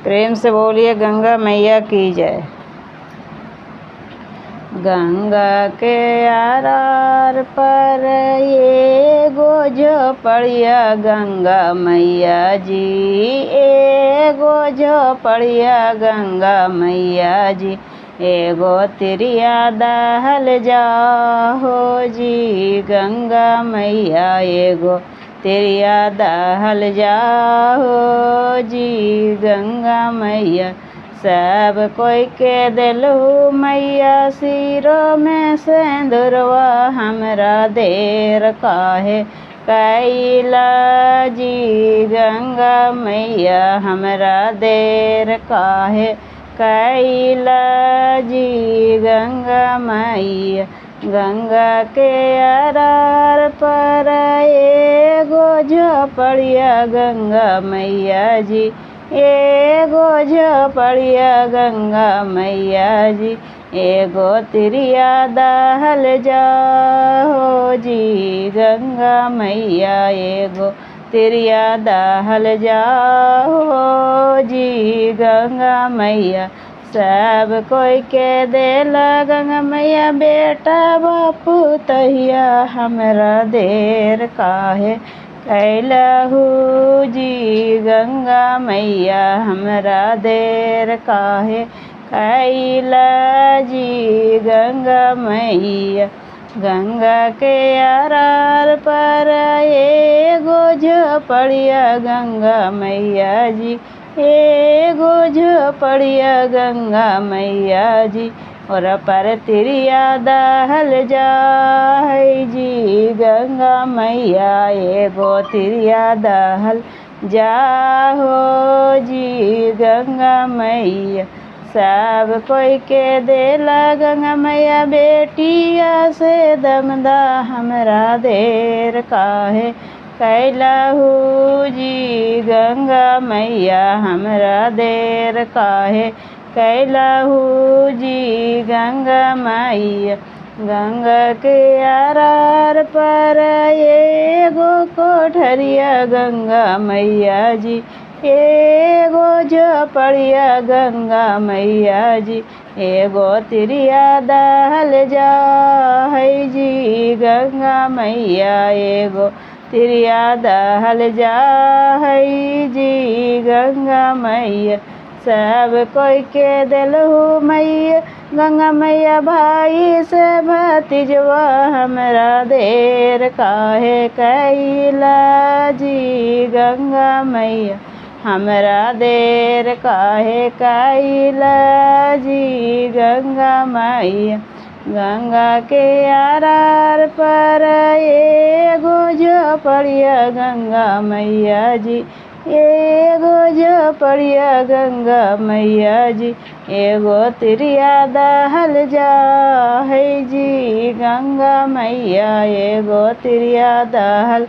प्रेम से बोलिए गंगा मैया की जय। गंगा के आरार पर ये झोपड़िया गंगा मैया जी, एगो झोपड़िया गंगा मैया जी, एगो तिरिया दहल जाहो जी गंगा मैया, एगो तिरिया दहल जाहो जी गंगा मैया। सब कोई के दिलहु मैया सिरों में सिंदूरवा, हमरा देर काहे कैला जी गंगा मैया, हमरा देर काहे कैला जी गंगा मैया। गंगा के आरार पर एगो झोपड़िया गंगा मैया जी, एगो झोपड़िया गंगा मैया जी, एगो तिरिया दहल जाहो जी गंगा मैया, एगो तिरिया दहल जाहो जी गंगा मैया। सब कोई के देला गंगा मैया बेटा बापू तहिया, हमरा देर काहे कैलहू जी गंगा मैया, हमरा देर काहे कैला जी गंगा मैया। गंगा के आरार पर एगो झोपड़िया गंगा मैया जी, एगो झोपड़िया गंगा मैया जी, और पर तिरिया दहल जाहे जी गंगा मैया, एगो तिरिया दहल जाहो जी गंगा मैया। सब कोई के देला गंगा मैया बेटिया से दमदा, हमरा देर काहे कैलहू जी गंगा मैया, हमरा देर काहे कैलहू जी गंगा मैया। गंगा के आरार पर एगो कोठरिया गंगा मैया जी, एगो झोपड़िया गंगा मैया जी, एगो तिरिया दहल जाहे जी गंगा मैया, एगो तिरिया दहल जाहे जी गंगा मैया। सब कोई के दिलहु मैया गंगा मैया भाई से भतीजवा, हमरा देर काहे कैला जी गंगा मैया, हमरा देर काहे कैला जी गंगा मैया। गंगा के आरार पर एगो झोपड़िया गंगा मैया जी, एगो झोपड़िया गंगा मैया जी, एगो तिरिया दहल जाहे जी गंगा मैया, एगो तिरिया दहल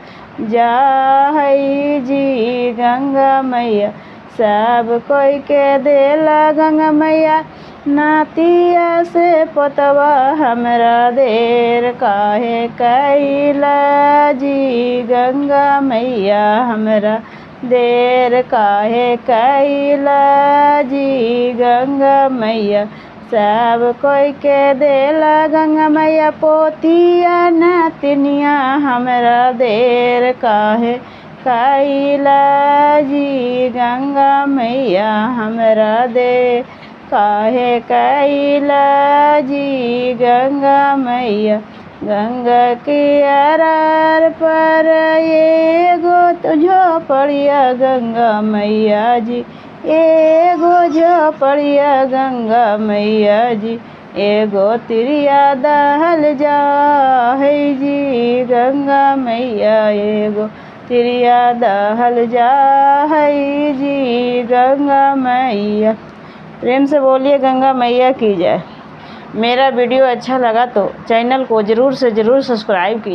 जाहे जी गंगा मैया। सब कोई के देला गंगा मैया नातिया से पोतवा, हमरा देर काहे कैला जी गंगा मैया, हमरा देर काहे कैला जी गंगा मैया। सब कोई के देला गंगा मैया पोतिया नातिनिया, हमरा देर काहे कैला जी गंगा मैया, हमरा देर काहे कैला जी गंगा मैया। गंगा के आरार पर एगो झोपड़िया गंगा मैया जी, एगो झोपड़िया गंगा मैया जी, एगो तिरिया दहल जाहे जी गंगा मैया, एगो तिरिया दहल जाहे जी गंगा मैया। प्रेम से बोलिए गंगा मैया की जय। मेरा वीडियो अच्छा लगा तो चैनल को ज़रूर से ज़रूर सब्सक्राइब कीजिए।